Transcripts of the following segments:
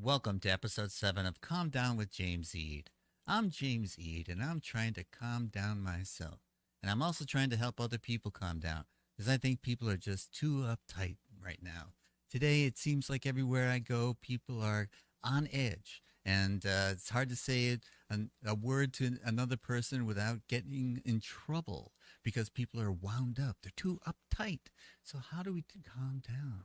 Welcome to episode 7 of Calm Down with James Eade. I'm James Eade, and I'm trying to calm down myself. And I'm also trying to help other people calm down, because I think people are just too uptight right now. Today, it seems like everywhere I go, people are on edge. And it's hard to say a word to another person without getting in trouble because people are wound up. They're too uptight. So, how do we calm down?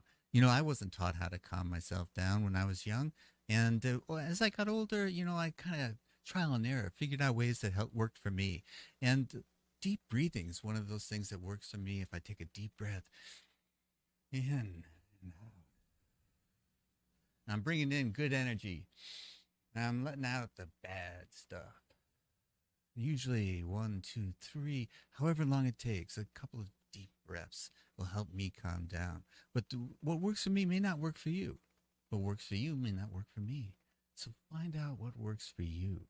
I wasn't taught how to calm myself down when I was young. And as I got older, I kind of trial and error figured out ways that worked for me. And deep breathing is one of those things that works for me. If I take a deep breath in and out, I'm bringing in good energy. I'm letting out the bad stuff. Usually 1, 2, 3, however long it takes, a couple of deep breaths will help me calm down. But what works for me may not work for you. What works for you may not work for me. So find out what works for you.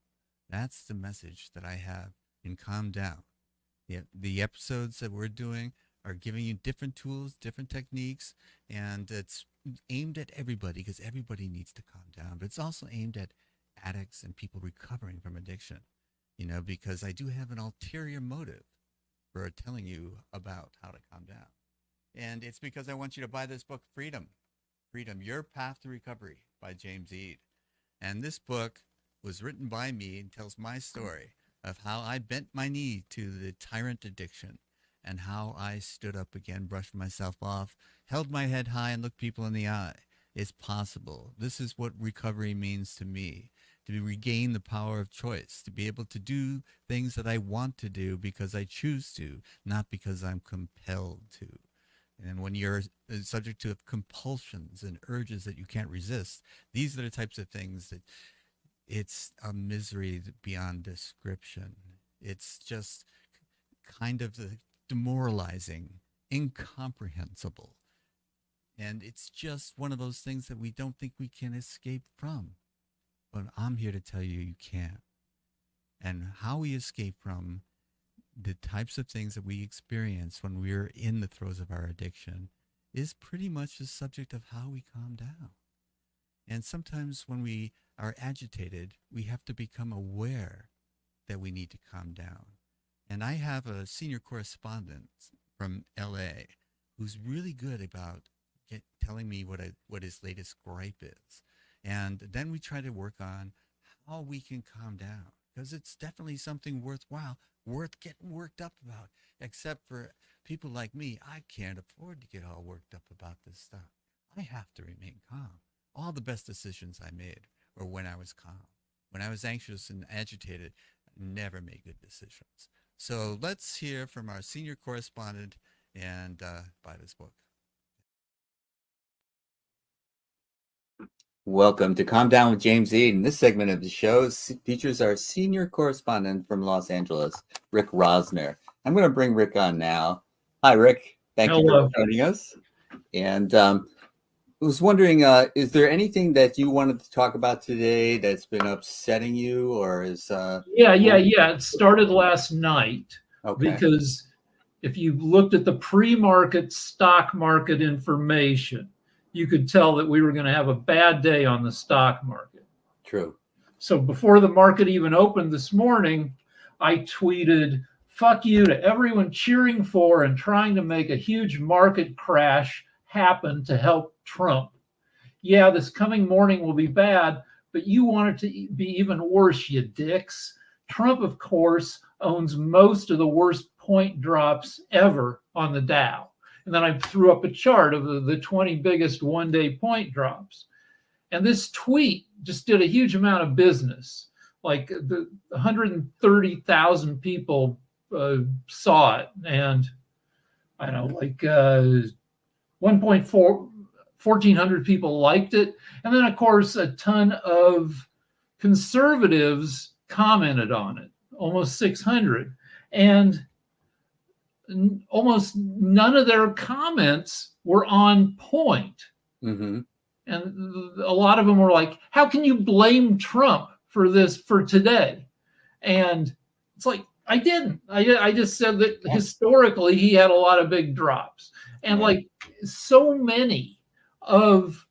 That's the message that I have in Calm Down. The episodes that we're doing are giving you different tools, different techniques, and it's aimed at everybody because everybody needs to calm down. But it's also aimed at addicts and people recovering from addiction, because I do have an ulterior motive for telling you about how to calm down. And it's because I want you to buy this book, Freedom, Your Path to Recovery by James Eade. And this book was written by me and tells my story of how I bent my knee to the tyrant addiction and how I stood up again, brushed myself off, held my head high, and looked people in the eye. It's possible. This is what recovery means to me, to regain the power of choice, to be able to do things that I want to do because I choose to, not because I'm compelled to. And when you're subject to compulsions and urges that you can't resist, these are the types of things that it's a misery beyond description. It's just kind of demoralizing, incomprehensible. And it's just one of those things that we don't think we can escape from. But I'm here to tell you, you can. And how we escape from the types of things that we experience when we're in the throes of our addiction is pretty much the subject of how we calm down. And sometimes when we are agitated, we have to become aware that we need to calm down. And I have a senior correspondent from LA who's really good about telling me what his latest gripe is. And then we try to work on how we can calm down, because it's definitely something worthwhile, worth getting worked up about. Except for people like me, I can't afford to get all worked up about this stuff. I have to remain calm. All the best decisions I made were when I was calm. When I was anxious and agitated, I never made good decisions. So let's hear from our senior correspondent and buy this book. Welcome to Calm Down with James Eade. And this segment of the show features our senior correspondent from Los Angeles, Rick Rosner. I'm going to bring Rick on now. Hi, Rick. Thank you for joining us. And I was wondering, is there anything that you wanted to talk about today that's been upsetting you, or is... Yeah. It started last night. Okay. Because if you looked at the pre-market stock market information, you could tell that we were going to have a bad day on the stock market. True. So before the market even opened this morning, I tweeted, "Fuck you" to everyone cheering for and trying to make a huge market crash happen to help Trump. Yeah, this coming morning will be bad, but you want it to be even worse, you dicks. Trump, of course, owns most of the worst point drops ever on the Dow. And then I threw up a chart of the 20 biggest one-day point drops. And this tweet just did a huge amount of business. Like 130,000 people saw it. And I don't know, like 1,400 people liked it. And then, of course, a ton of conservatives commented on it, almost 600. And almost none of their comments were on point. Mm-hmm. And a lot of them were like, how can you blame Trump for this for today? And it's like, I didn't. I just said that historically he had a lot of big drops. And like so many of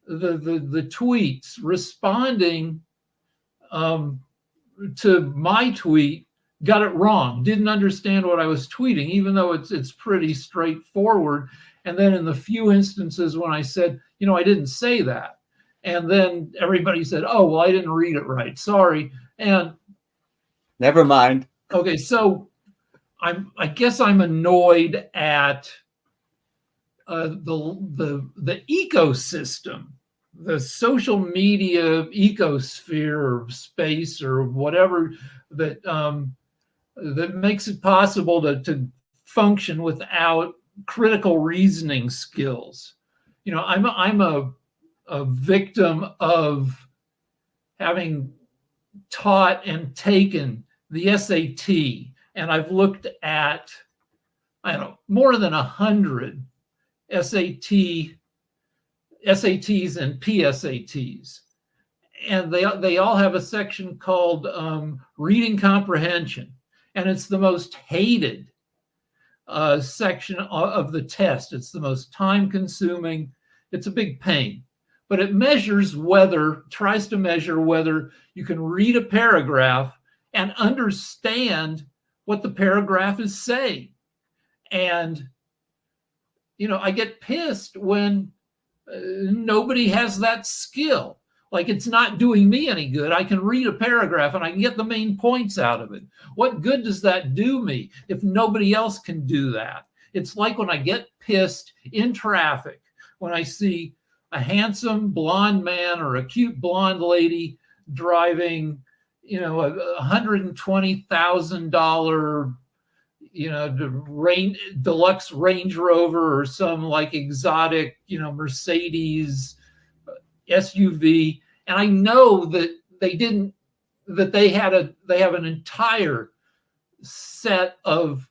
the tweets responding to my tweet got it wrong, didn't understand what I was tweeting, even though it's pretty straightforward. And then in the few instances when I said, I didn't say that, and then everybody said, oh, well, I didn't read it right, sorry. And never mind. Okay, so I guess I'm annoyed at the ecosystem, the social media ecosphere or space or whatever that that makes it possible to function without critical reasoning skills. I'm a victim of having taught and taken the SAT, and I've looked at, I don't know, more than 100 SATs and PSATs. And they all have a section called reading comprehension. And it's the most hated section of the test. It's the most time consuming. It's a big pain. But it tries to measure whether you can read a paragraph and understand what the paragraph is saying. And, I get pissed when nobody has that skill. Like, it's not doing me any good. I can read a paragraph and I can get the main points out of it. What good does that do me if nobody else can do that? It's like when I get pissed in traffic, when I see a handsome blonde man or a cute blonde lady driving, a $120,000, deluxe Range Rover or some like exotic, Mercedes SUV, and I know that they have an entire set of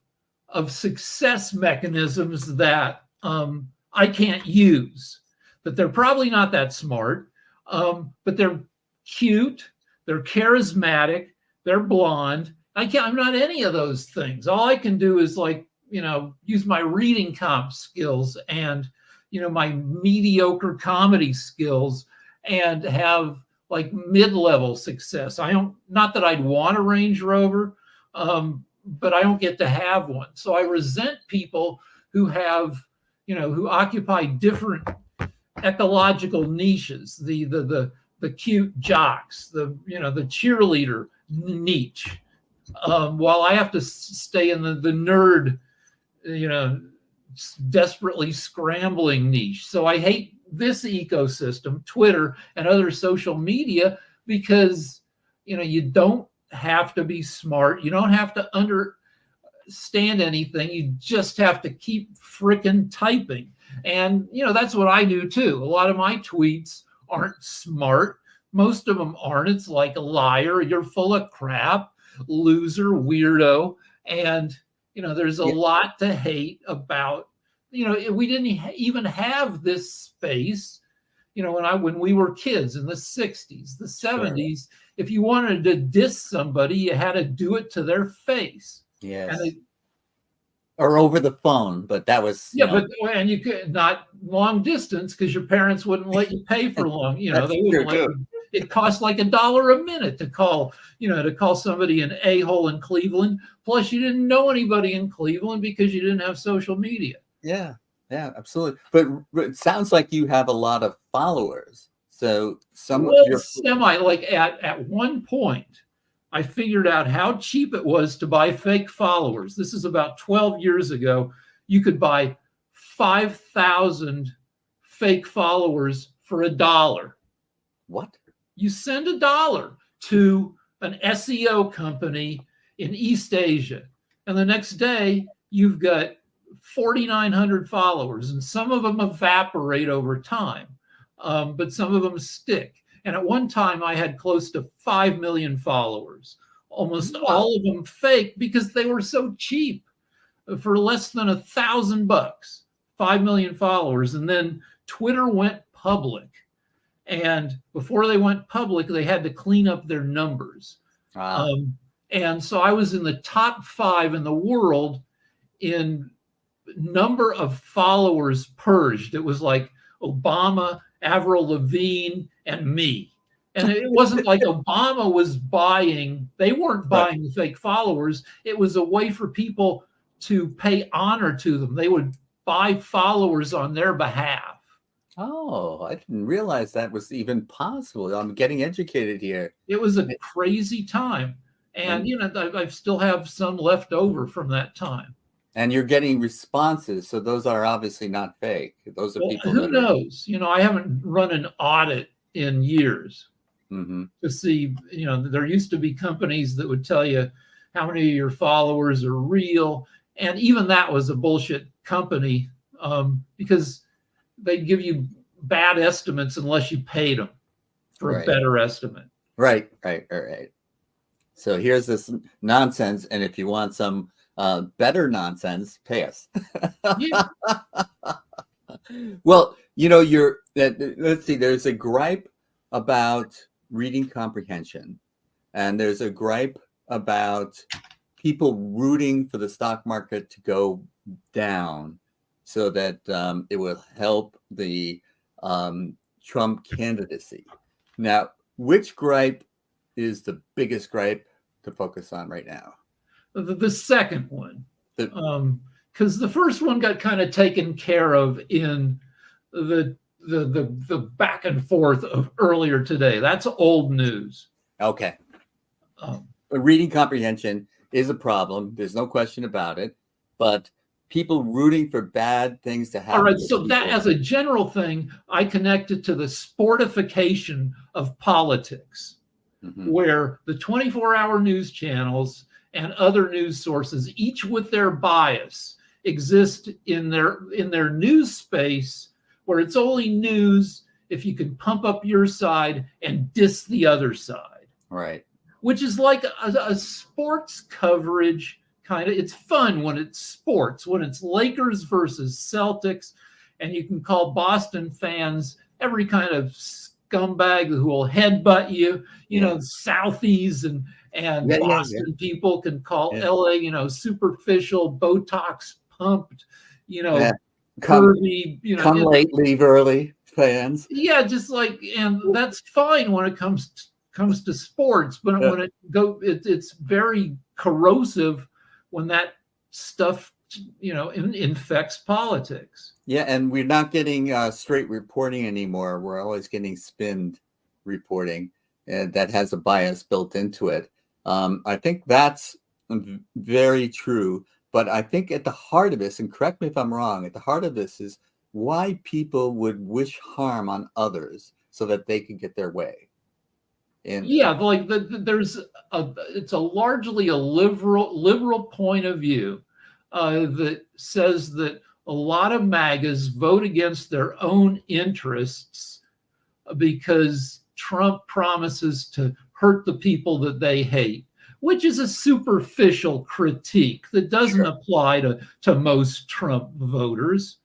success mechanisms that I can't use. That they're probably not that smart, but they're cute, they're charismatic, they're blonde. I'm not any of those things. All I can do is use my reading comp skills and my mediocre comedy skills and have like mid-level success. Not that I'd want a Range Rover, but I don't get to have one. So I resent people who have, who occupy different ecological niches, the cute jocks, the cheerleader niche, while I have to stay in the nerd, desperately scrambling niche. So I hate this ecosystem, Twitter and other social media, because you don't have to be smart, you don't have to understand anything, you just have to keep frickin' typing. And that's what I do too. A lot of my tweets aren't smart, most of them aren't. It's like a liar, you're full of crap, loser, weirdo. And there's a lot to hate about. We didn't even have this space, when we were kids in the 60s, the 70s. Sure. If you wanted to diss somebody, you had to do it to their face. Yes. Or over the phone, but that was and you could not long distance because your parents wouldn't let you pay for long. They wouldn't let you. It cost like $1 a minute to call somebody an a-hole in Cleveland. Plus, you didn't know anybody in Cleveland because you didn't have social media. Yeah, absolutely. But it sounds like you have a lot of followers. So at one point, I figured out how cheap it was to buy fake followers. This is about 12 years ago. You could buy 5,000 fake followers for $1. What? You send $1 to an SEO company in East Asia, and the next day you've got 4,900 followers, and some of them evaporate over time, but some of them stick. And at one time, I had close to 5 million followers, almost all of them fake because they were so cheap, for less than $1,000, 5 million followers. And then Twitter went public. And before they went public, they had to clean up their numbers. Wow. And so I was in the top 5 in the world in number of followers purged. It was like Obama Avril Lavigne, and me. And it wasn't like Obama was buying, they weren't Right. buying fake followers. It was a way for people to pay honor to them. They would buy followers on their behalf. Oh, I didn't realize that was even possible. I'm getting educated here. It was a crazy time. And, you know, I still have some left over from that time. And you're getting responses, so those are obviously not fake. Those are Well, people who that knows? You know, I haven't run an audit in years to see, you know, there used to be companies that would tell you how many of your followers are real. And even that was a bullshit company because they'd give you bad estimates unless you paid them for a better estimate. Right. So here's this nonsense, and if you want some better nonsense, pay us. Yeah. Well, you know, let's see, there's a gripe about reading comprehension, and there's a gripe about people rooting for the stock market to go down so that it will help the Trump candidacy. Now, which gripe is the biggest gripe to focus on right now? The second one, because the first one got kind of taken care of in the back and forth of earlier today. That's old news. Okay. Reading comprehension is a problem. There's no question about it. But people rooting for bad things to happen. All right. So that, as a general thing, I connect it to the sportification of politics, where the 24-hour news channels and other news sources, each with their bias, exist in their news space, where it's only news if you can pump up your side and diss the other side. Right. Which is like a sports coverage kind of. It's fun when it's sports, when it's Lakers versus Celtics, and you can call Boston fans every kind of scumbag who will headbutt you. You know, Southies and Boston people can call LA, you know, superficial, Botox pumped, you know, curvy, you know, come late, leave early fans. Yeah, just like, and that's fine when it comes to sports, but when it's very corrosive when that stuff, you know, infects politics. Yeah, and we're not getting straight reporting anymore. We're always getting spinned reporting that has a bias built into it. I think that's very true. But I think at the heart of this, and correct me if I'm wrong, at the heart of this is why people would wish harm on others so that they could get their way. Yeah, like it's largely a liberal point of view that says that a lot of MAGAs vote against their own interests because Trump promises to hurt the people that they hate, which is a superficial critique that doesn't apply to most Trump voters.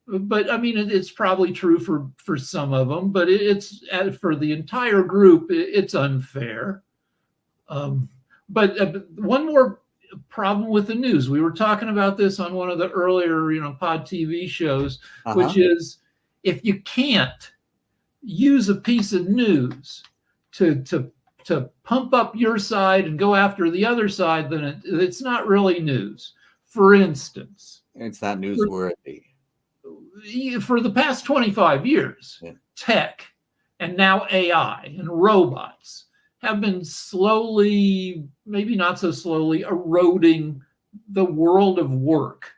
But I mean, it's probably true for some of them, but it's for the entire group, it's unfair. But one more problem with the news. We were talking about this on one of the earlier, you know, Pod TV shows, which is if you can't use a piece of news to pump up your side and go after the other side, then it's not really news. For instance, it's not newsworthy. For the past 25 years, tech and now AI and robots have been slowly, maybe not so slowly, eroding the world of work.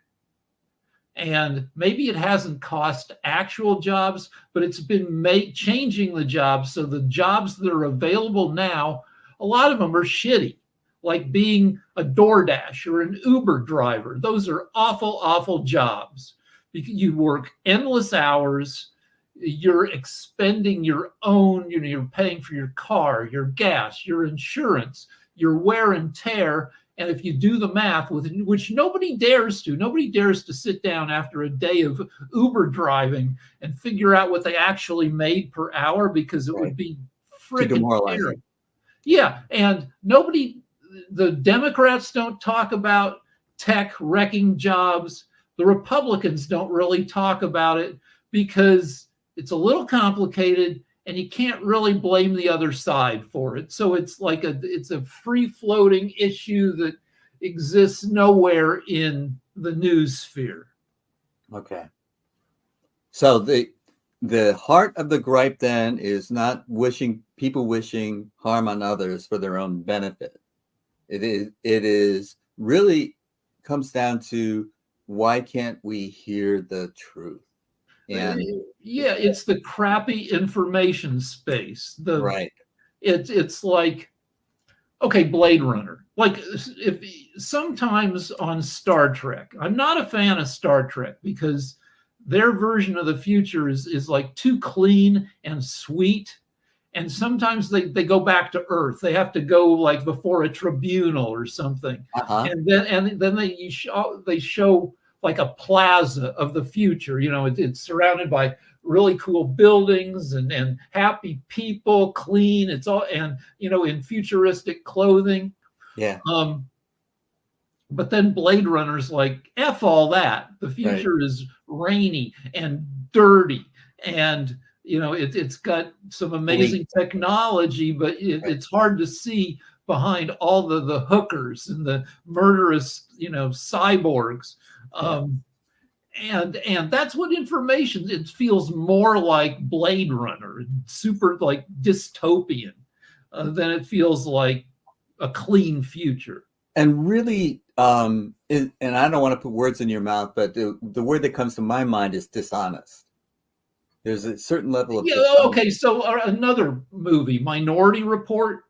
And maybe it hasn't cost actual jobs, but it's been changing the jobs. So the jobs that are available now, a lot of them are shitty, like being a DoorDash or an Uber driver. Those are awful, awful jobs. You work endless hours. You're expending your own, you know, you're paying for your car, your gas, your insurance, your wear and tear. And if you do the math, which nobody dares to sit down after a day of Uber driving and figure out what they actually made per hour, because it would be freaking terrible. Yeah, and the Democrats don't talk about tech wrecking jobs. The Republicans don't really talk about it because it's a little complicated and you can't really blame the other side for it. So it's like it's a free floating issue that exists nowhere in the news sphere. Okay. So the heart of the gripe then is not wishing harm on others for their own benefit. It is really comes down to, why can't we hear the truth? And yeah, it's the crappy information space. right. It's like, okay, Blade Runner. Like, if sometimes on Star Trek, I'm not a fan of Star Trek because their version of the future is like too clean and sweet. And sometimes they go back to Earth. They have to go like before a tribunal or something. Uh-huh. And then they show like a plaza of the future. You know, it's surrounded by really cool buildings and happy people, clean. It's all, and you know, in futuristic clothing. Yeah. But then Blade Runner's like, F all that. The future is rainy and dirty, and you know, it's got some amazing technology, but it's hard to see behind all the hookers and the murderous, you know, cyborgs. And that's what information, it feels more like Blade Runner, super like dystopian, than it feels like a clean future. And really, and I don't want to put words in your mouth, but the word that comes to my mind is dishonest. There's a certain level of okay, so another movie, Minority Report.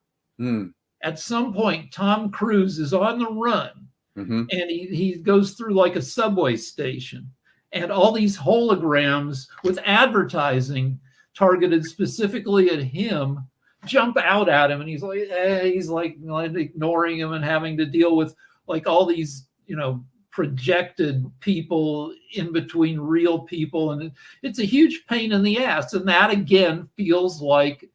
At some point, Tom Cruise is on the run, and he goes through like a subway station, and all these holograms with advertising targeted specifically at him jump out at him, and he's like ignoring him and having to deal with like all these, you know, projected people in between real people, and it's a huge pain in the ass. And that again feels like,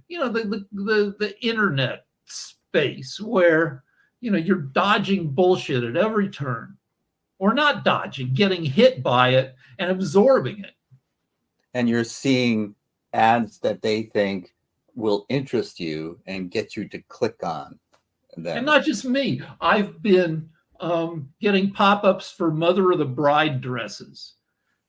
you know, the internet space where, you know, you're dodging bullshit at every turn, or not dodging, getting hit by it and absorbing it. And you're seeing ads that they think will interest you and get you to click on them. And not just me. I've been getting pop-ups for Mother of the Bride dresses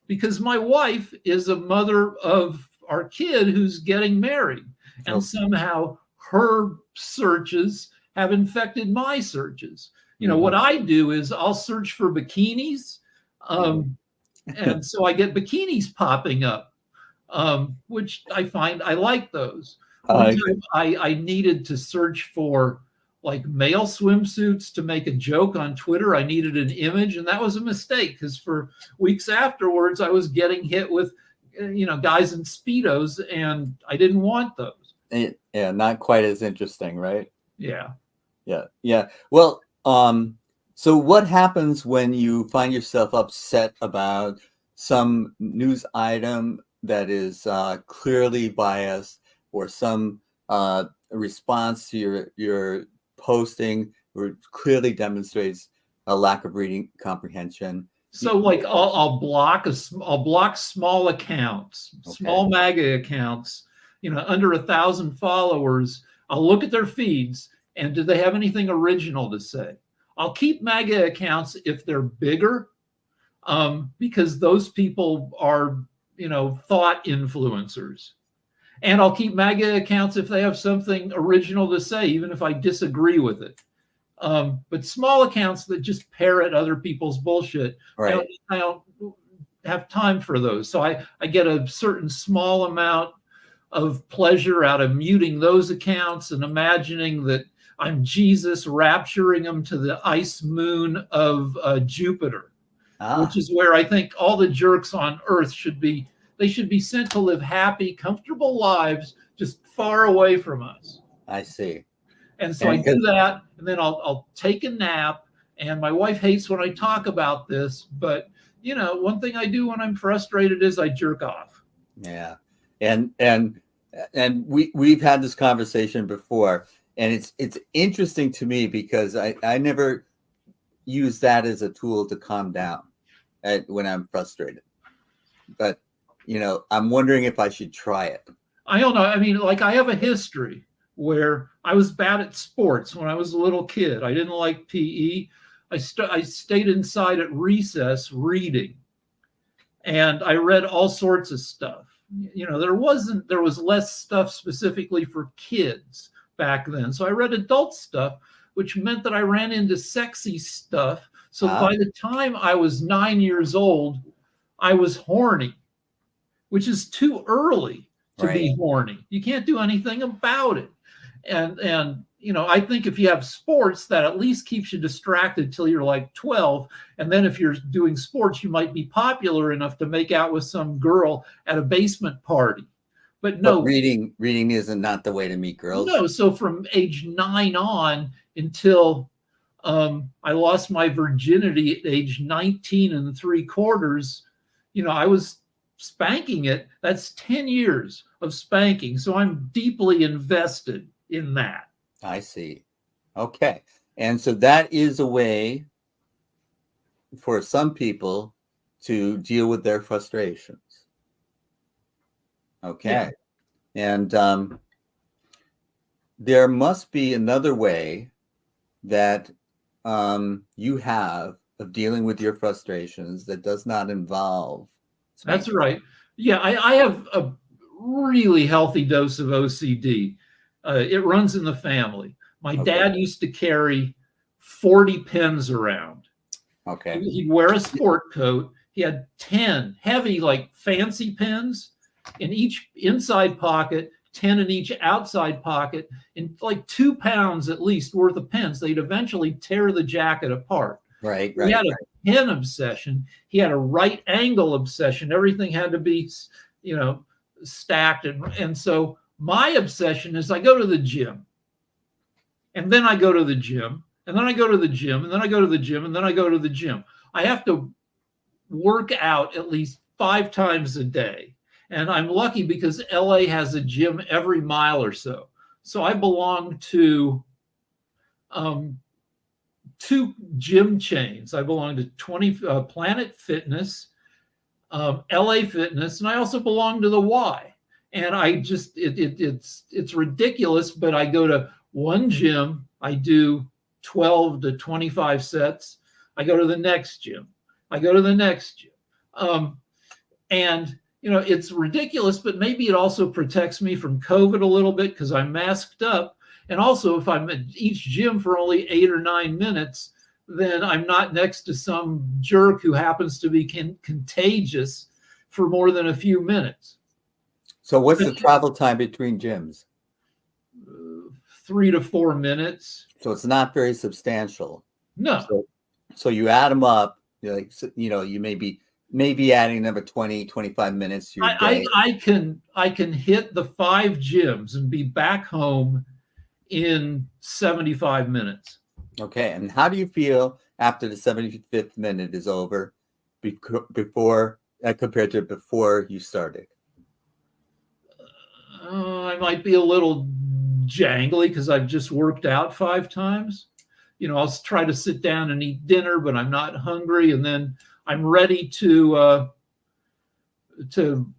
because my wife is a mother of our kid who's getting married, and somehow her searches have infected my searches. You know, what I do is I'll search for bikinis, and so I get bikinis popping up, which I find I like those. One time I needed to search for like male swimsuits to make a joke on Twitter. I needed an image, and that was a mistake because for weeks afterwards I was getting hit with, you know, guys in Speedos, and I didn't want those. Yeah, not quite as interesting, right? Yeah. Well, so what happens when you find yourself upset about some news item that is clearly biased, or some response to your posting where clearly demonstrates a lack of reading comprehension? So like I'll block small accounts, small MAGA accounts, you know, under 1,000 followers. I'll look at their feeds, and do they have anything original to say? I'll keep MAGA accounts if they're bigger, because those people are, you know, thought influencers. And I'll keep MAGA accounts if they have something original to say, even if I disagree with it. But small accounts that just parrot other people's bullshit, I don't have time for those. So I get a certain small amount of pleasure out of muting those accounts and imagining that I'm Jesus rapturing them to the ice moon of Jupiter, which is where I think all the jerks on Earth should be. They should be sent to live happy, comfortable lives just far away from us. I see. And so I do that, and then I'll take a nap. And my wife hates when I talk about this, but you know, one thing I do when I'm frustrated is I jerk off. Yeah, and we've had this conversation before, and it's interesting to me because I never use that as a tool to calm down when I'm frustrated. But I'm wondering if I should try it. I don't know. I mean, like I have a history where I was bad at sports when I was a little kid. I didn't like PE. I stayed inside at recess reading, and I read all sorts of stuff. There was less stuff specifically for kids back then. So I read adult stuff, which meant that I ran into sexy stuff. So by the time I was 9 years old, I was horny, which is too early to be horny. You can't do anything about it. And I think if you have sports, that at least keeps you distracted till you're like 12. And then if you're doing sports, you might be popular enough to make out with some girl at a basement party. But no, reading isn't not the way to meet girls. No, so from age 9 on until I lost my virginity at age 19 3/4, I was spanking it. That's 10 years of spanking. So I'm deeply invested in that. I see. Okay. And so that is a way for some people to deal with their frustrations. Okay. Yeah. And there must be another way that you have of dealing with your frustrations that does not involve spanking. That's right. Yeah, I have a really healthy dose of OCD. It runs in the family. My dad used to carry 40 pens around. Okay. He'd wear a sport coat. He had 10 heavy, like fancy pens in each inside pocket, 10 in each outside pocket, and like 2 pounds at least worth of pens. They'd eventually tear the jacket apart. Right. He had a pen obsession. He had a right angle obsession. Everything had to be, stacked. And so my obsession is I go to the gym, and then I go to the gym, and then I go to the gym, and then I go to the gym, and then I go to the gym. I have to work out at least 5 times a day. And I'm lucky because LA has a gym every mile or so. So I belong to 2 gym chains. I belong to Planet Fitness, LA Fitness, and I also belong to the Y. And I just it's ridiculous, but I go to one gym, I do 12 to 25 sets. I go to the next gym. I go to the next gym. And it's ridiculous, but maybe it also protects me from COVID a little bit because I'm masked up. And also, if I'm at each gym for only 8 or 9 minutes, then I'm not next to some jerk who happens to be contagious for more than a few minutes. So what's the travel time between gyms? 3 to 4 minutes. So it's not very substantial. No. So you add them up, you may be adding another 20, 25 minutes to your day. I can hit the 5 gyms and be back home in 75 minutes. Okay. And how do you feel after the 75th minute is over before compared to before you started? I might be a little jangly because I've just worked out 5 times. I'll try to sit down and eat dinner, but I'm not hungry. And then I'm ready to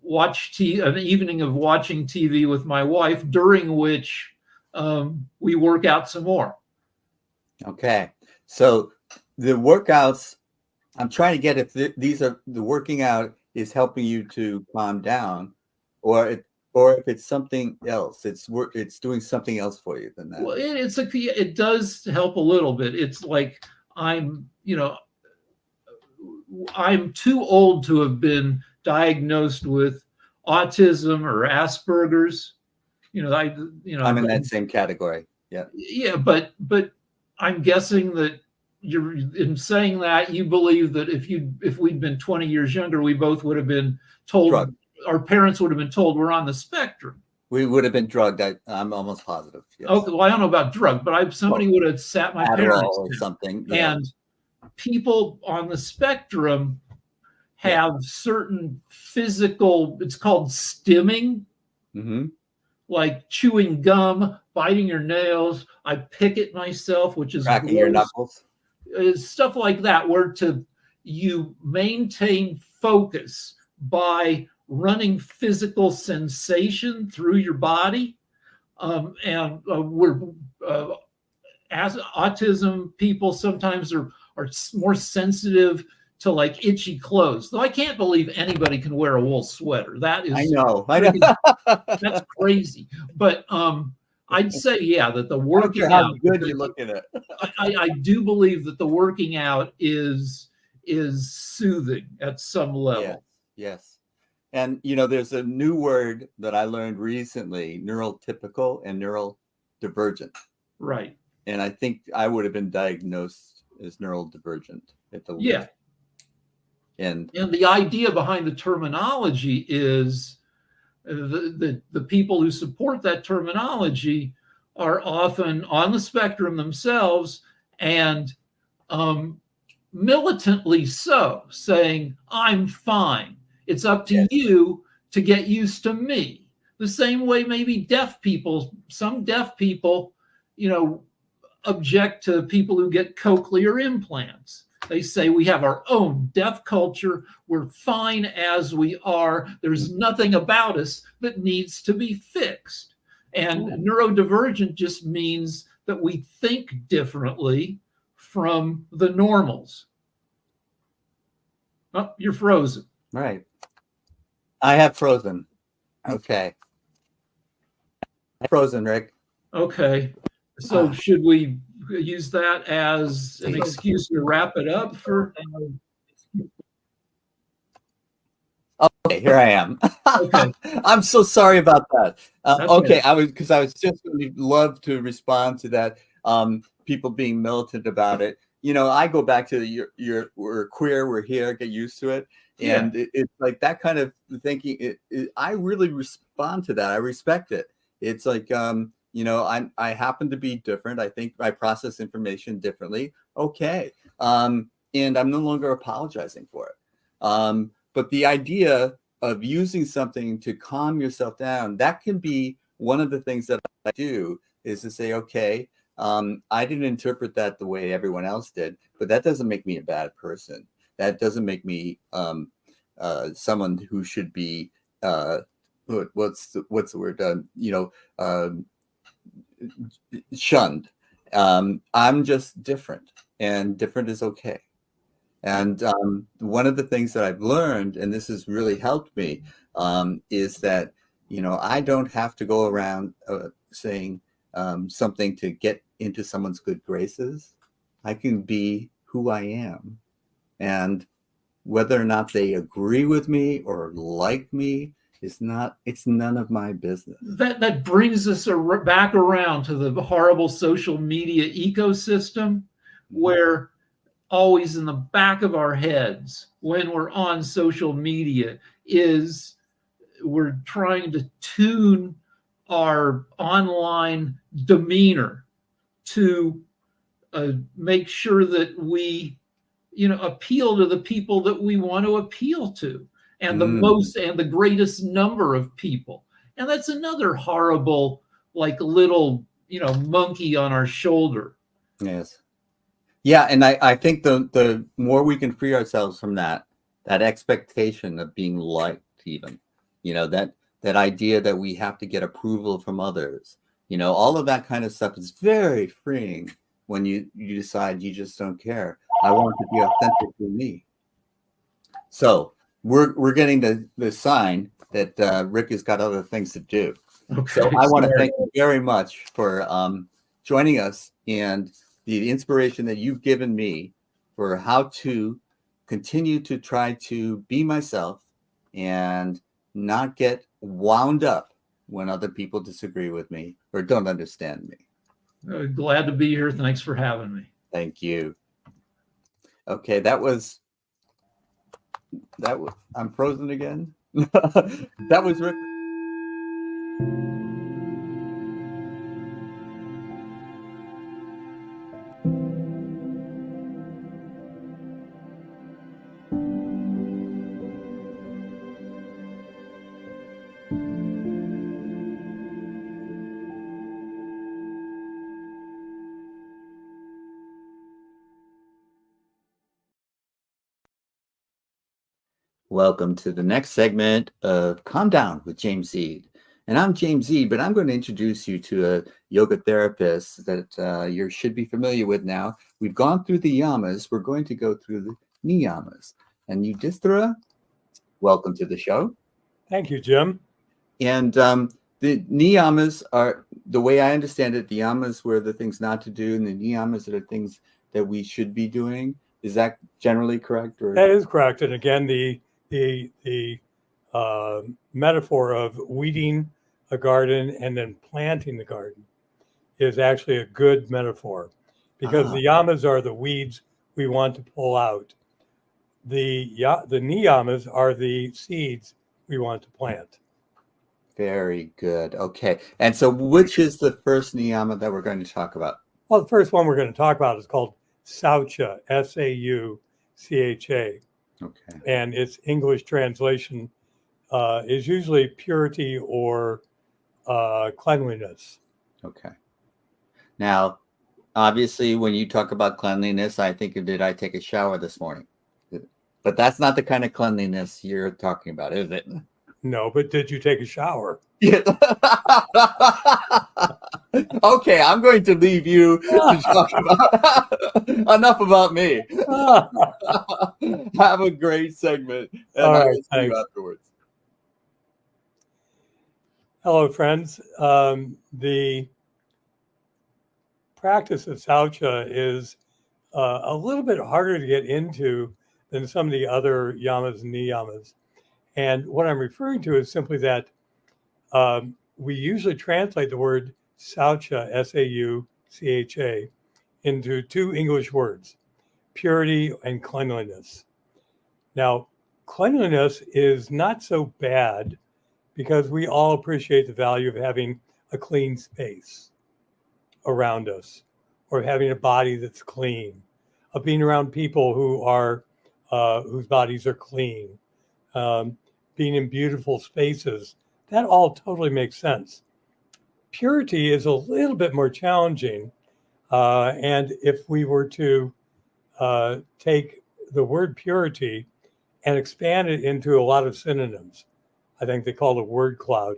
watch an evening of watching TV with my wife, during which we work out some more. Okay. So the workouts, I'm trying to get if these are the working out is helping you to calm down, or if it's something else, it's doing something else for you than that. Well, it does help a little bit. It's like I'm too old to have been diagnosed with autism or Asperger's. I'm in that same category. Yeah. Yeah, but I'm guessing that you're in saying that you believe that if we'd been 20 years younger, we both would have been told. Drugged. Our parents would have been told we're on the spectrum. We would have been drugged. I'm almost positive. Yes. Okay, well, I don't know about drug, but somebody would have sat my parents or something. Yeah. And people on the spectrum have certain physical, it's called stimming, like chewing gum, biting your nails. I pick it myself, which is cracking your knuckles. Stuff like that, where you maintain focus by running physical sensation through your body. And we're as autism people sometimes are more sensitive to like itchy clothes. Though I can't believe anybody can wear a wool sweater. That I is know. that's crazy. But I'd say, yeah, that the I don't care working how out, good you look at it. I do believe that the working out is soothing at some Yes, level. yes. And there's a new word that I learned recently: neurotypical and neurodivergent. Right. And I think I would have been diagnosed as neurodivergent at the Yeah. least. And the idea behind the terminology is the people who support that terminology are often on the spectrum themselves, and militantly so, saying, I'm fine. It's up to yes, you to get used to me. The same way maybe some deaf people, object to people who get cochlear implants. They say we have our own deaf culture. We're fine as we are. There's nothing about us that needs to be fixed. And neurodivergent just means that we think differently from the normals. Oh, you're frozen. right. I have frozen. Okay. Frozen, Rick. Okay. So should we use that as an excuse to wrap it up for? Okay, here I am. Okay. I'm so sorry about that. Okay, Right. I was just really love to respond to that. People being militant about it. I go back to we're queer, we're here, get used to it, and it's like that kind of thinking. I really respond to that. I respect it. It's like I happen to be different. I think I process information differently. Okay, and I'm no longer apologizing for it. But the idea of using something to calm yourself down, that can be one of the things that I do, is to say, okay, I didn't interpret that the way everyone else did, but that doesn't make me a bad person. That doesn't make me someone who should be what's the word? Shunned. I'm just different, and different is okay. And one of the things that I've learned, and this has really helped me, is that I don't have to go around saying something to get into someone's good graces. I can be who I am, and whether or not they agree with me or like me it's none of my business. That brings us back around to the horrible social media ecosystem, where always in the back of our heads when we're on social media is we're trying to tune our online demeanor to make sure that we appeal to the people that we want to appeal to, and the greatest number of people. And that's another horrible, like, little monkey on our shoulder. Yes. Yeah, and I think the more we can free ourselves from that expectation of being liked, even, that idea that we have to get approval from others, all of that kind of stuff is very freeing when you decide you just don't care. I want to be authentically me. So we're getting the sign that Rick has got other things to do. Okay, so I want to thank you very much for joining us, and the inspiration that you've given me for how to continue to try to be myself and not get wound up when other people disagree with me or don't understand me. Glad to be here. Thanks for having me. Thank you. Okay, that was I'm frozen again. That was Rick. Welcome to the next segment of Calm Down with James Eade. And I'm James Eade, but I'm going to introduce you to a yoga therapist that you should be familiar with now. We've gone through the yamas. We're going to go through the niyamas. And Yudhishthira, welcome to the show. Thank you, Jim. And the niyamas are, the way I understand it, the yamas were the things not to do, and the niyamas are the things that we should be doing. Is that generally correct? Or? That is correct. And again, the metaphor of weeding a garden and then planting the garden is actually a good metaphor, because the yamas are the weeds we want to pull out. The niyamas are the seeds we want to plant. Very good. Okay. And so which is the first niyama that we're going to talk about? Well, the first one we're going to talk about is called Saucha, S-A-U-C-H-A. Okay. And its English translation is usually purity or cleanliness. Okay. Now, obviously, when you talk about cleanliness, I think of, did I take a shower this morning? But that's not the kind of cleanliness you're talking about, is it? No, but did you take a shower? Yeah. Okay, I'm going to leave you to talk about enough about me. Have a great segment, and All right, I'll see thanks. you afterwards. Hello, friends. The practice of Saucha is a little bit harder to get into than some of the other yamas and niyamas. And what I'm referring to is simply that we usually translate the word Saucha, S-A-U-C-H-A, into two English words, purity and cleanliness. Now, cleanliness is not so bad because we all appreciate the value of having a clean space around us, or having a body that's clean, of being around people who are whose bodies are clean, being in beautiful spaces. That all totally makes sense. Purity is a little bit more challenging. And if we were to take the word purity and expand it into a lot of synonyms, I think they call it a word cloud.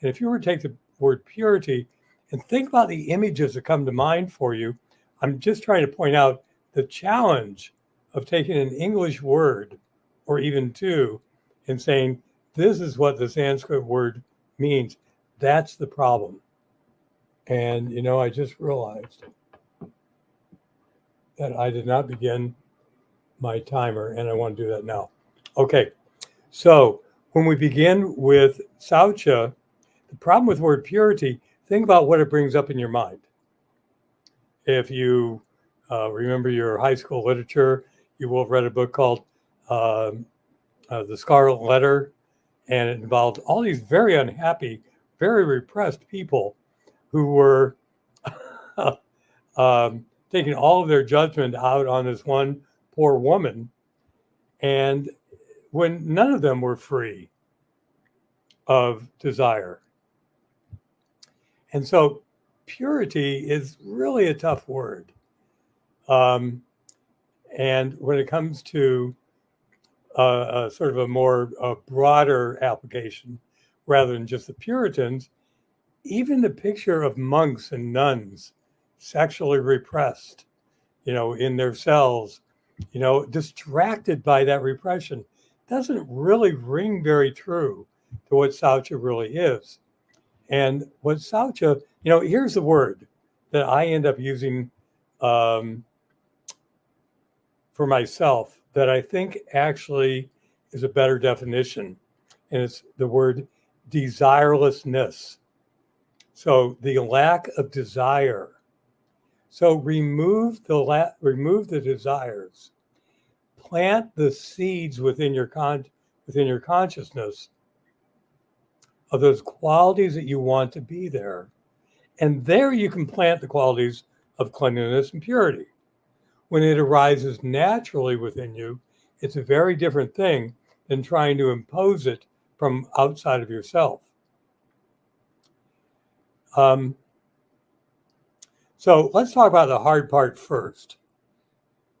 And if you were to take the word purity and think about the images that come to mind for you, I'm just trying to point out the challenge of taking an English word, or even two, and saying, this is what the Sanskrit word means. That's the problem. And, you know, I just realized that I did not begin my timer, and I want to do that now. Okay, so when we begin with Saucha, the problem with the word purity, think about what it brings up in your mind. If you remember your high school literature, you will have read a book called The Scarlet Letter, and it involved all these very unhappy, very repressed people who were taking all of their judgment out on this one poor woman, and when none of them were free of desire. And so purity is really a tough word. And when it comes to sort of a more broader application, rather than just the Puritans, even the picture of monks and nuns sexually repressed, you know, in their cells, you know, distracted by that repression, doesn't really ring very true to what Saucha really is. And what Saucha, you know, here's the word that I end up using for myself that I think actually is a better definition. And it's the word desirelessness. So the lack of desire. So remove the desires. Plant the seeds within your consciousness of those qualities that you want to be there. And there you can plant the qualities of cleanliness and purity. When it arises naturally within you, it's a very different thing than trying to impose it from outside of yourself. So let's talk about the hard part first,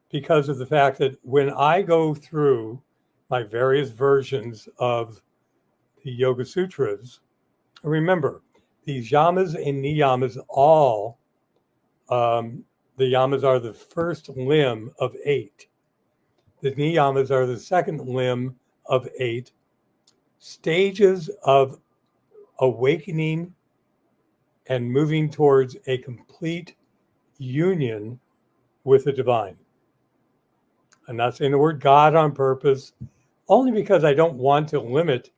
because of the fact that when I go through my various versions of the Yoga Sutras. And remember, these yamas and niyamas all, the yamas are the first limb of 8. The niyamas are the second limb of 8 stages of awakening and moving towards a complete union with the divine. I'm not saying the word God on purpose, only because I don't want to limit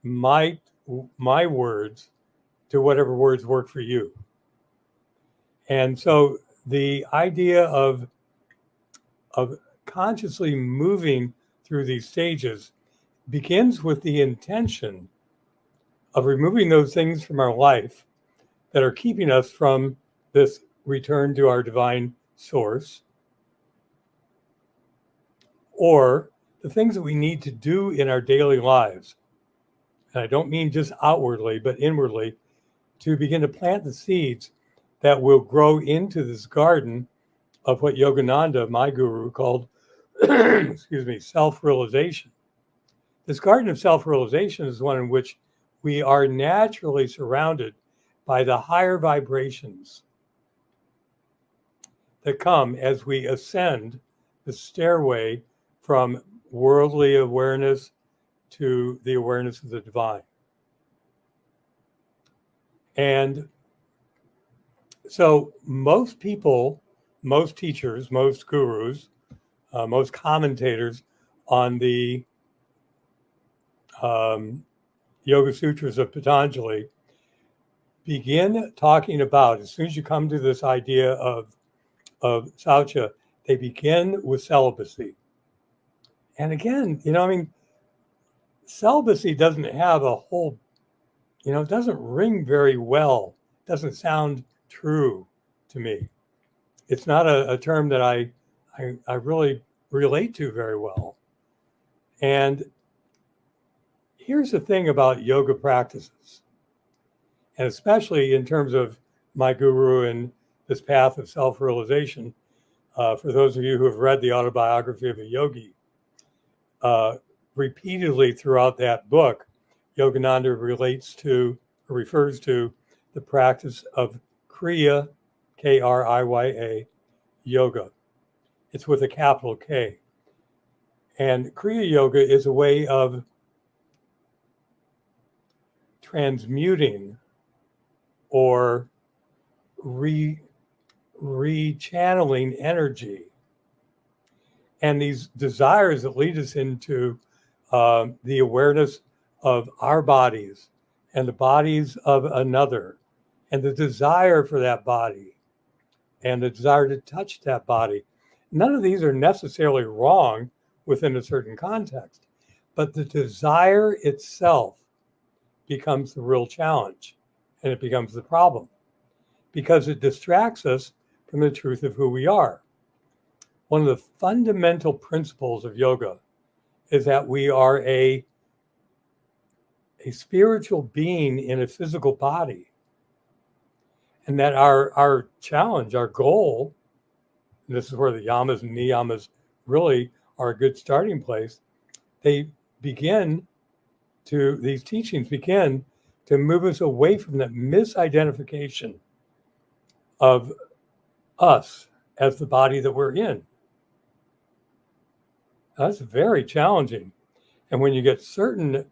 my words to whatever words work for you. And so the idea of consciously moving through these stages begins with the intention of removing those things from our life that are keeping us from this return to our divine source, or the things that we need to do in our daily lives. And I don't mean just outwardly, but inwardly, to begin to plant the seeds that will grow into this garden of what Yogananda, my guru, called, excuse me, self-realization. This garden of self-realization is one in which we are naturally surrounded by the higher vibrations that come as we ascend the stairway from worldly awareness to the awareness of the divine. And so most people, most teachers, most gurus, most commentators on the Yoga Sutras of Patanjali begin talking about, as soon as you come to this idea of Saucha, they begin with celibacy. And again, celibacy doesn't have a whole, it doesn't ring very well. It doesn't sound true to me. It's not a term that I really relate to very well. And here's the thing about yoga practices, and especially in terms of my guru and this path of self-realization. For those of you who have read the autobiography of a yogi, repeatedly throughout that book, Yogananda refers to the practice of Kriya, Kriya, yoga. It's with a capital K. And Kriya Yoga is a way of transmuting or rechanneling energy. And these desires that lead us into the awareness of our bodies and the bodies of another, and the desire for that body and the desire to touch that body. None of these are necessarily wrong within a certain context, but the desire itself becomes the real challenge, and it becomes the problem because it distracts us from the truth of who we are. One of the fundamental principles of yoga is that we are a spiritual being in a physical body, and that our challenge, our goal, and this is where the yamas and niyamas really are a good starting place. These teachings begin to move us away from that misidentification of us as the body that we're in. That's very challenging. And when you get certain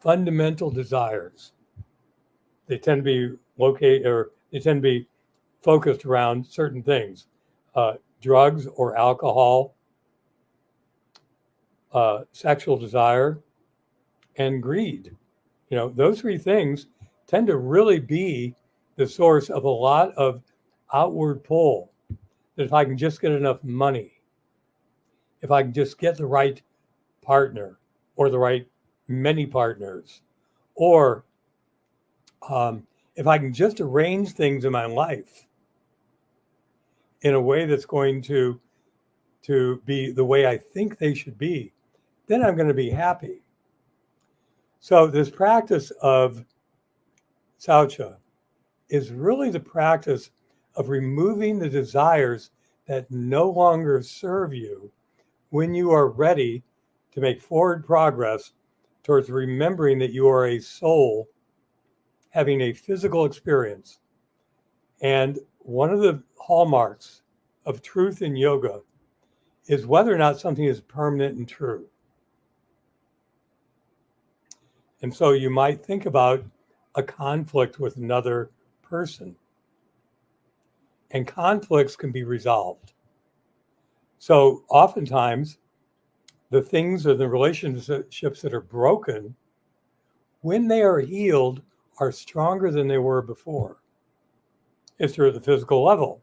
fundamental desires, they tend to be focused around certain things, drugs or alcohol, sexual desire, and greed. Those three things tend to really be the source of a lot of outward pull. That if I can just get enough money, if I can just get the right partner or the right many partners, or if I can just arrange things in my life in a way that's going to be the way I think they should be, then I'm going to be happy. So this practice of Saucha is really the practice of removing the desires that no longer serve you when you are ready to make forward progress towards remembering that you are a soul having a physical experience. And one of the hallmarks of truth in yoga is whether or not something is permanent and true. And so you might think about a conflict with another person. And conflicts can be resolved. So oftentimes, the things or the relationships that are broken, when they are healed, are stronger than they were before. It's true at the physical level.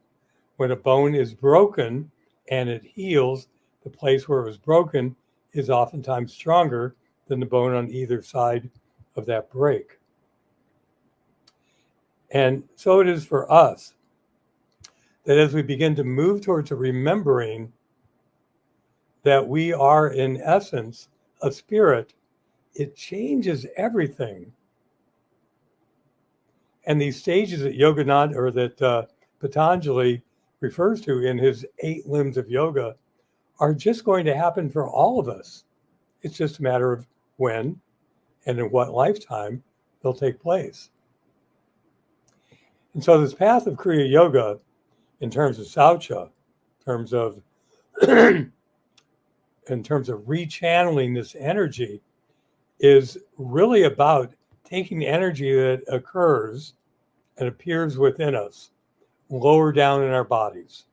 When a bone is broken and it heals, the place where it was broken is oftentimes stronger than the bone on either side of that break. And so it is for us that as we begin to move towards a remembering that we are in essence a spirit, it changes everything. And these stages that Yogananda, or that Patanjali refers to in his 8 limbs of yoga, are just going to happen for all of us. It's just a matter of when and in what lifetime they'll take place. And so this path of Kriya Yoga, in terms of Saucha, in terms of rechanneling this energy, is really about taking energy that occurs and appears within us, lower down in our bodies.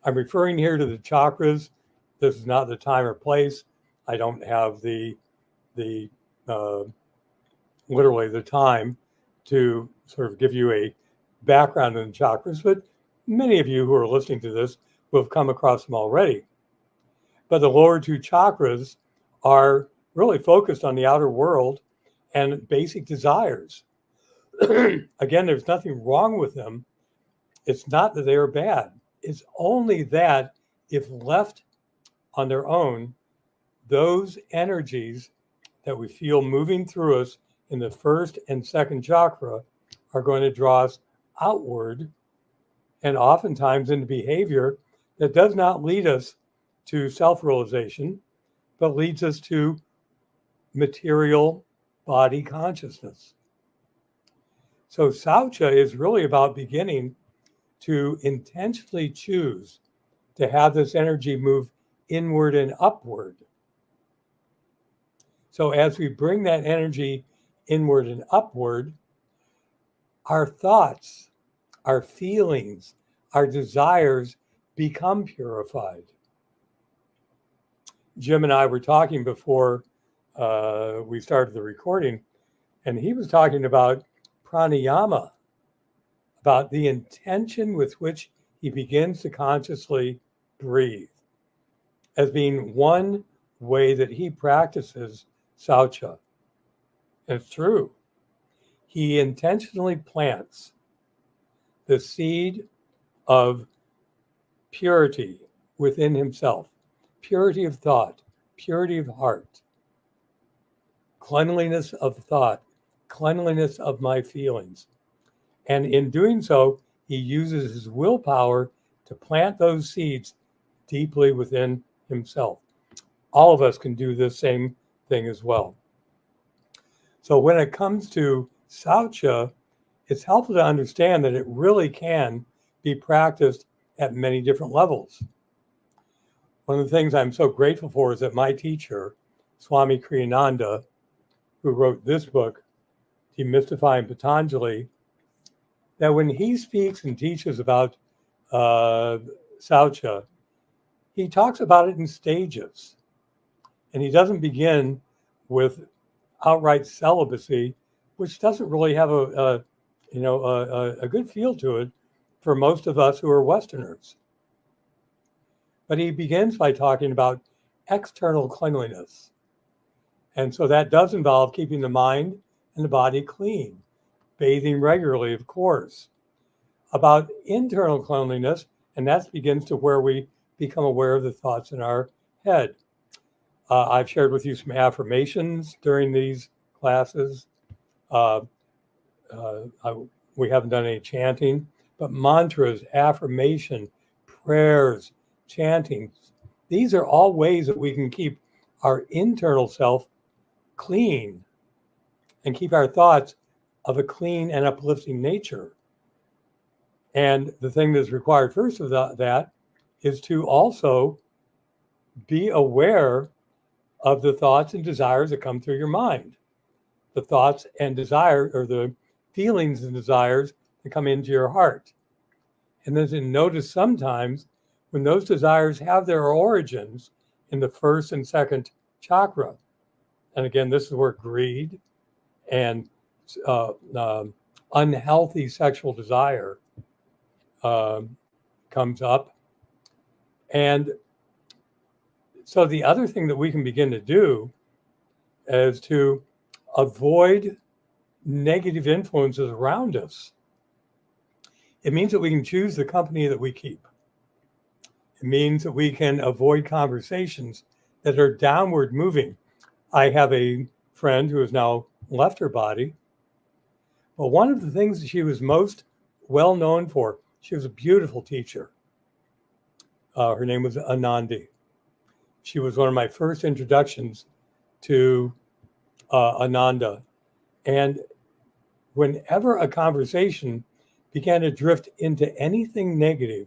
I'm referring here to the chakras. This is not the time or place. I don't have the literally the time to sort of give you a background in the chakras, but many of you who are listening to this will have come across them already. But the lower 2 chakras are really focused on the outer world and basic desires. Again, there's nothing wrong with them. It's not that they are bad. It's only that if left on their own, those energies that we feel moving through us in the first and second chakra are going to draw us outward, and oftentimes into behavior that does not lead us to self-realization, but leads us to material body consciousness. So Saucha is really about beginning to intentionally choose to have this energy move inward and upward. So as we bring that energy inward and upward, our thoughts, our feelings, our desires become purified. Jim and I were talking before we started the recording, and he was talking about pranayama, about the intention with which he begins to consciously breathe, as being one way that he practices Saucha. And it's true. He intentionally plants the seed of purity within himself, purity of thought, purity of heart, cleanliness of thought, cleanliness of my feelings. And in doing so, he uses his willpower to plant those seeds deeply within himself. All of us can do this same thing as well. So when it comes to Saucha, it's helpful to understand that it really can be practiced at many different levels. One of the things I'm so grateful for is that my teacher, Swami Kriyananda, who wrote this book, Demystifying Patanjali, that when he speaks and teaches about Saucha, he talks about it in stages. And he doesn't begin with outright celibacy, which doesn't really have a good feel to it for most of us who are Westerners. But he begins by talking about external cleanliness. And so that does involve keeping the mind and the body clean, bathing regularly, of course. About internal cleanliness, and that begins to where we become aware of the thoughts in our head. I've shared with you some affirmations during these classes. We haven't done any chanting, but mantras, affirmation, prayers, chanting, these are all ways that we can keep our internal self clean and keep our thoughts of a clean and uplifting nature. And the thing that's required first of that is to also be aware of the thoughts and desires that come through your mind. The thoughts and desire, or the feelings and desires that come into your heart. And then to notice sometimes when those desires have their origins in the first and second chakra. And again, this is where greed and unhealthy sexual desire comes up. And so the other thing that we can begin to do is to avoid negative influences around us. It means that we can choose the company that we keep. It means that we can avoid conversations that are downward moving. I have a friend who has now left her body, but one of the things that she was most well known for, she was a beautiful teacher. Her name was Anandi. She was one of my first introductions to Ananda. And whenever a conversation began to drift into anything negative,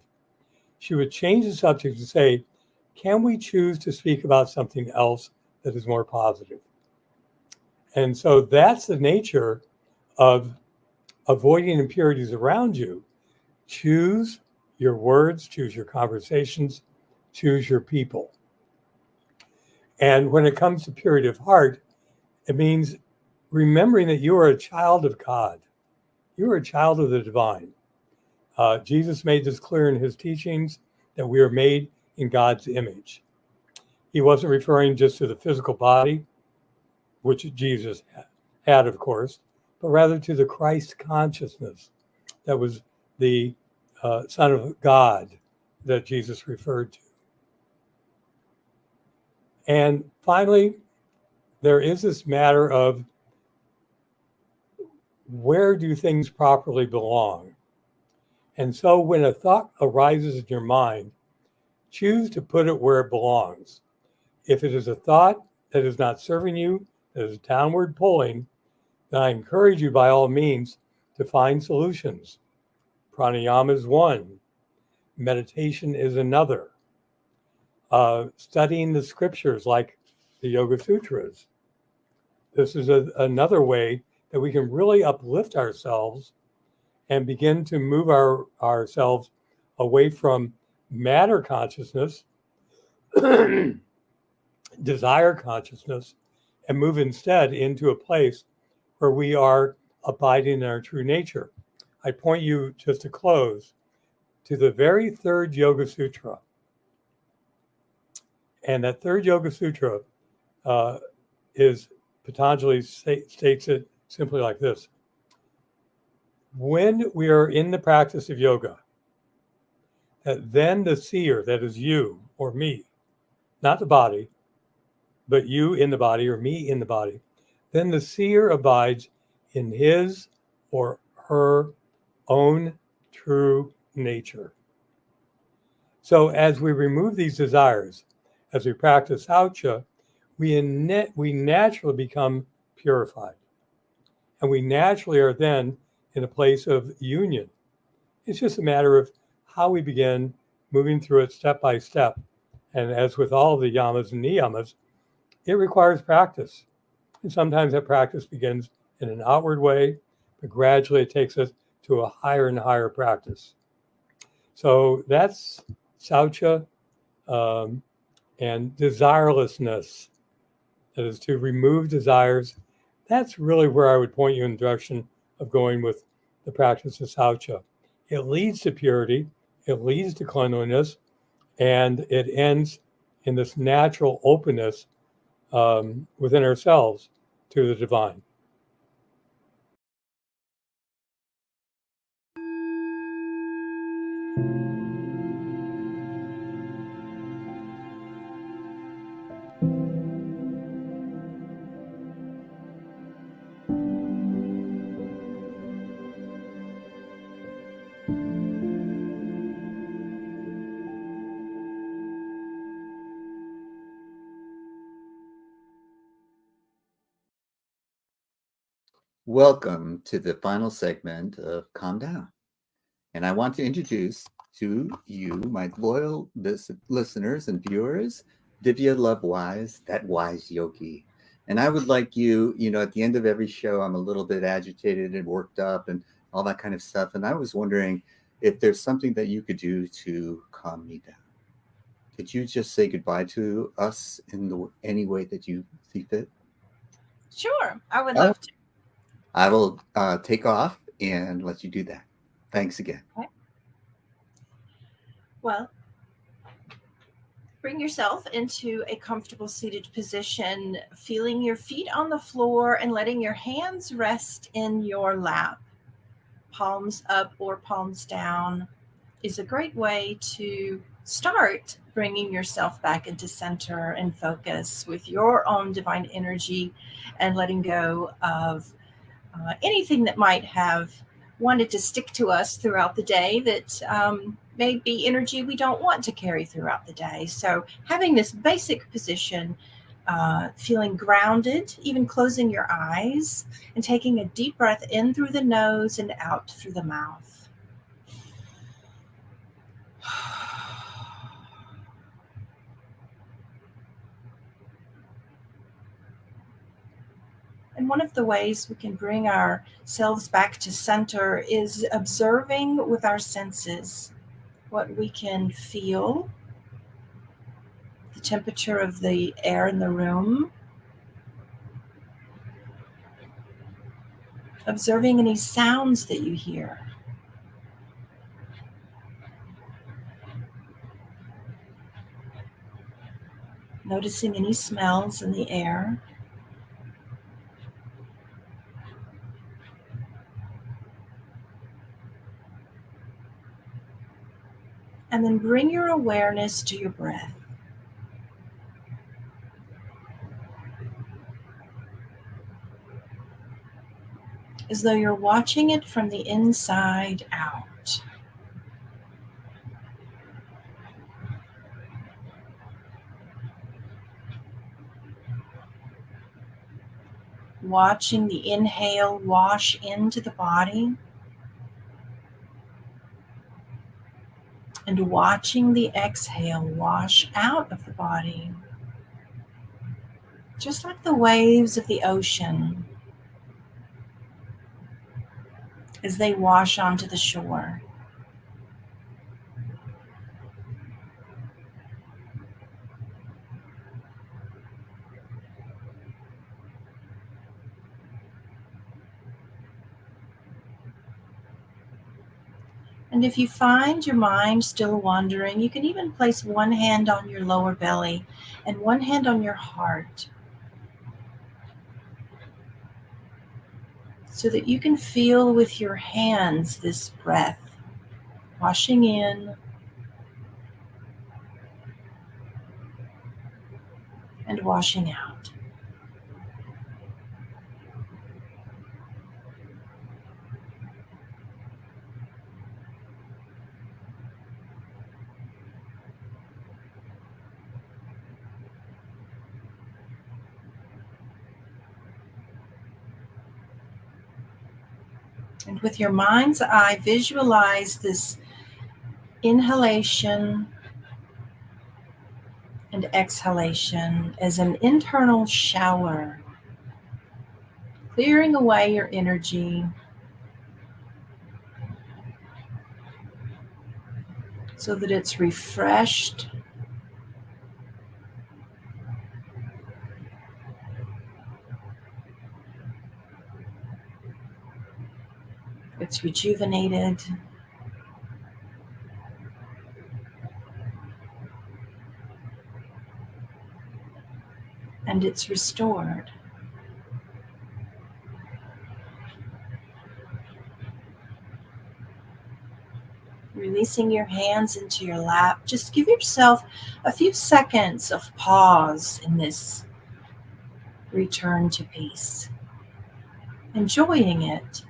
she would change the subject and say, can we choose to speak about something else that is more positive? And so that's the nature of avoiding impurities around you. Choose your words, choose your conversations, choose your people. And when it comes to purity of heart, it means remembering that you are a child of God. You are a child of the divine. Jesus made this clear in his teachings that we are made in God's image. He wasn't referring just to the physical body, which Jesus had, of course, but rather to the Christ consciousness that was the Son of God that Jesus referred to. And finally, there is this matter of where do things properly belong? And so when a thought arises in your mind, choose to put it where it belongs. If it is a thought that is not serving you, that is downward pulling, then I encourage you by all means to find solutions. Pranayama is one. Meditation is another. Studying the scriptures like the Yoga Sutras. This is another way that we can really uplift ourselves and begin to move ourselves away from matter consciousness, desire consciousness, and move instead into a place where we are abiding in our true nature. I point you, just to close, to the very third Yoga Sutra. And that third Yoga Sutra is, Patanjali states it simply like this. When we are in the practice of yoga, then the seer, that is you or me, not the body, but you in the body or me in the body, then the seer abides in his or her own true nature. So as we remove these desires, as we practice Saucha, we naturally become purified. And we naturally are then in a place of union. It's just a matter of how we begin moving through it step by step. And as with all of the yamas and niyamas, it requires practice. And sometimes that practice begins in an outward way, but gradually it takes us to a higher and higher practice. So that's Saucha and desirelessness. That is to remove desires. That's really where I would point you in the direction of going with the practice of Saucha. It leads to purity, it leads to cleanliness, and it ends in this natural openness within ourselves to the divine. Welcome to the final segment of Calm Down. And I want to introduce to you, my loyal listeners and viewers, Divya Lovewise, that wise yogi. And I would like you, at the end of every show, I'm a little bit agitated and worked up and all that kind of stuff. And I was wondering if there's something that you could do to calm me down. Could you just say goodbye to us in any way that you see fit? Sure, I would Oh, love to. I will take off and let you do that. Thanks again. Okay. Well, bring yourself into a comfortable seated position, feeling your feet on the floor and letting your hands rest in your lap. Palms up or palms down is a great way to start bringing yourself back into center and focus with your own divine energy and letting go of anything that might have wanted to stick to us throughout the day that may be energy we don't want to carry throughout the day. So having this basic position, feeling grounded, even closing your eyes and taking a deep breath in through the nose and out through the mouth. And one of the ways we can bring ourselves back to center is observing with our senses what we can feel, the temperature of the air in the room, observing any sounds that you hear. Noticing any smells in the air. And then bring your awareness to your breath. As though you're watching it from the inside out. Watching the inhale wash into the body. And watching the exhale wash out of the body. Just like the waves of the ocean as they wash onto the shore. And if you find your mind still wandering, you can even place one hand on your lower belly and one hand on your heart so that you can feel with your hands this breath washing in and washing out. And with your mind's eye, visualize this inhalation and exhalation as an internal shower, clearing away your energy so that it's refreshed, it's rejuvenated, and it's restored. Releasing your hands into your lap, just give yourself a few seconds of pause in this return to peace, enjoying it.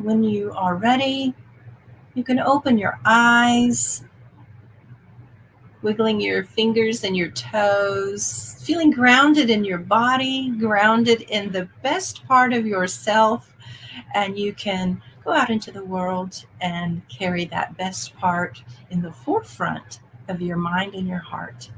When you are ready, you can open your eyes, wiggling your fingers and your toes, feeling grounded in your body, grounded in the best part of yourself, and you can go out into the world and carry that best part in the forefront of your mind and your heart.